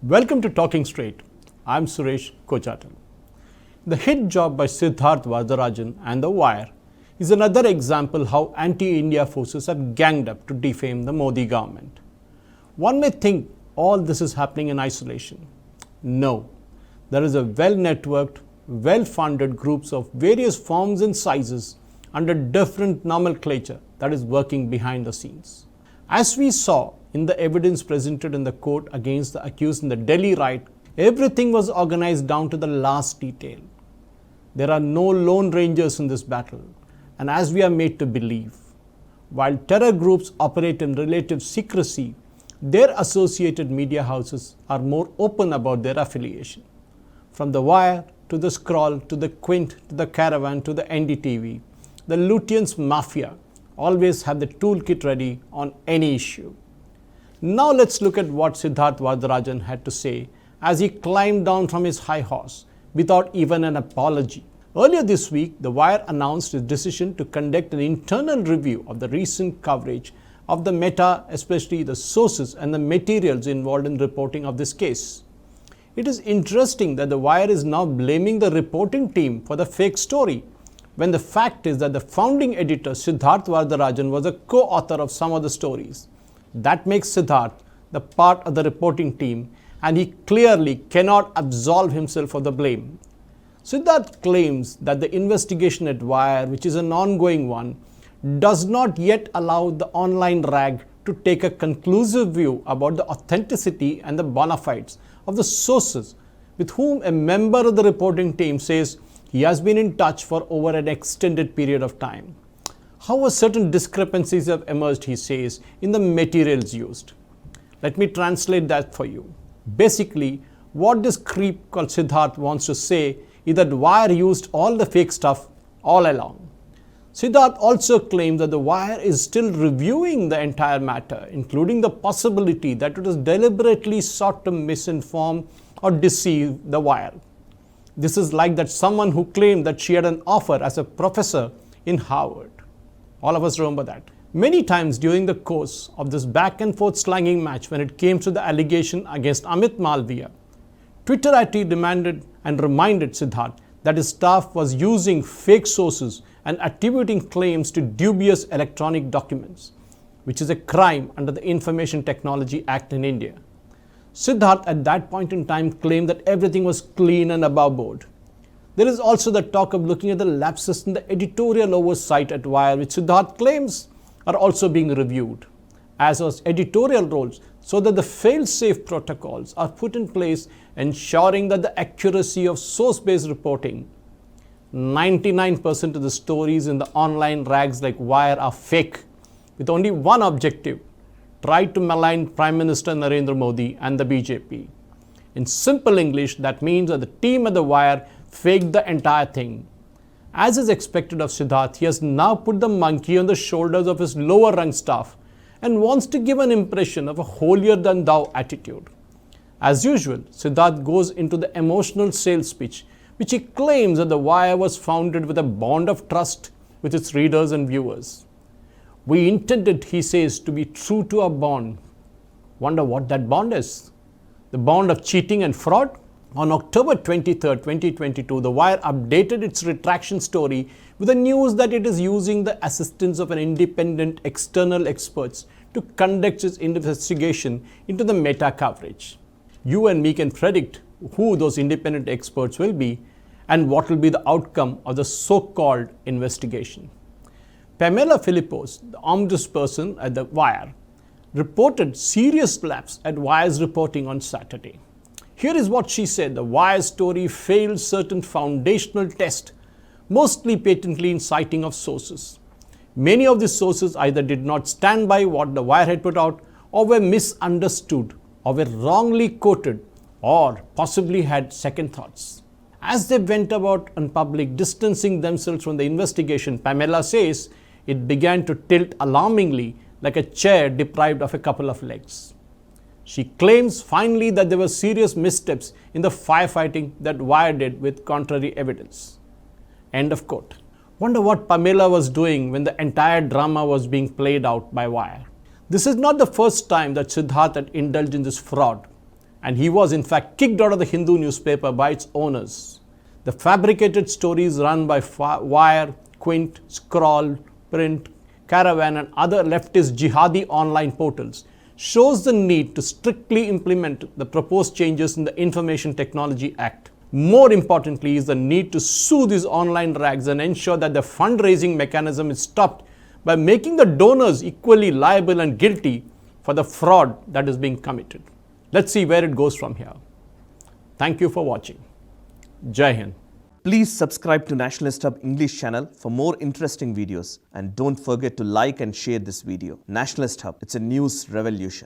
Welcome to Talking Straight. I'm Suresh Kochattil. The hit job by Siddharth Varadarajan and The Wire is another example how anti-India forces have ganged up to defame the Modi government. One may think all this is happening in isolation. No, there is a well-networked, well-funded groups of various forms and sizes under different nomenclature that is working behind the scenes. As we saw in the evidence presented in the court against the accused in the Delhi riot, everything was organized down to the last detail. There are no lone rangers in this battle, and as we are made to believe, while terror groups operate in relative secrecy, their associated media houses are more open about their affiliation. From The Wire to The Scroll to The Quint to The Caravan to the NDTV, the Lutyens mafia always have the toolkit ready on any issue. Now let's look at what Siddharth Varadarajan had to say as he climbed down from his high horse without even an apology. Earlier this week, The Wire announced its decision to conduct an internal review of the recent coverage of the Meta, especially the sources and the materials involved in reporting of this case. It is interesting that The Wire is now blaming the reporting team for the fake story, when the fact is that the founding editor Siddharth Varadarajan was a co-author of some of the stories. That makes Siddharth the part of the reporting team, and he clearly cannot absolve himself of the blame. Siddharth claims that the investigation at Wire, which is an ongoing one, does not yet allow the online rag to take a conclusive view about the authenticity and the bona fides of the sources with whom a member of the reporting team says he has been in touch for over an extended period of time. However, certain discrepancies have emerged, he says, in the materials used. Let me translate that for you. Basically, what this creep called Siddharth wants to say is that Wire used all the fake stuff all along. Siddharth also claims that The Wire is still reviewing the entire matter, including the possibility that it was deliberately sought to misinform or deceive The Wire. This is like that someone who claimed that she had an offer as a professor in Harvard. All of us remember that. Many times during the course of this back and forth slanging match, when it came to the allegation against Amit Malviya, Twitter IT demanded and reminded Siddharth that his staff was using fake sources and attributing claims to dubious electronic documents, which is a crime under the Information Technology Act in India. Siddharth at that point in time claimed that everything was clean and above board. There is also the talk of looking at the lapses in the editorial oversight at Wire, which Siddharth claims are also being reviewed, as was editorial roles, so that the fail-safe protocols are put in place ensuring that the accuracy of source-based reporting. 99% of the stories in the online rags like Wire are fake, with only one objective: try to malign Prime Minister Narendra Modi and the BJP. In simple English, that means that the team at The Wire faked the entire thing. As is expected of Siddharth, he has now put the monkey on the shoulders of his lower rung staff and wants to give an impression of a holier-than-thou attitude. As usual, Siddharth goes into the emotional sales pitch, which he claims that The Wire was founded with a bond of trust with its readers and viewers. We intended, he says, to be true to our bond. Wonder what that bond is? The bond of cheating and fraud? On October 23, 2022, The Wire updated its retraction story with the news that it is using the assistance of an independent external experts to conduct its investigation into the Meta coverage. You and me can predict who those independent experts will be and what will be the outcome of the so-called investigation. Pamela Philippos, the ombudsperson at The Wire, reported serious lapse at Wire's reporting on Saturday. Here is what she said: The Wire story failed certain foundational tests, mostly patently inciting of sources. Many of these sources either did not stand by what The Wire had put out, or were misunderstood, or were wrongly quoted, or possibly had second thoughts. As they went about in public distancing themselves from the investigation, Pamela says, it began to tilt alarmingly like a chair deprived of a couple of legs. She claims finally that there were serious missteps in the firefighting that Wire did with contrary evidence. End of quote. Wonder what Pamela was doing when the entire drama was being played out by Wire. This is not the first time that Siddharth had indulged in this fraud. and he was in fact kicked out of the Hindu newspaper by its owners. The fabricated stories run by Wire, Quint, Scroll, Print, Caravan and other leftist jihadi online portals shows the need to strictly implement the proposed changes in the Information Technology Act. More importantly is the need to sue these online rags and ensure that the fundraising mechanism is stopped by making the donors equally liable and guilty for the fraud that is being committed. Let's see where it goes from here. Thank you for watching. Jai Hind. Please subscribe to Nationalist Hub English channel for more interesting videos, and don't forget to like and share this video. Nationalist Hub, it's a news revolution.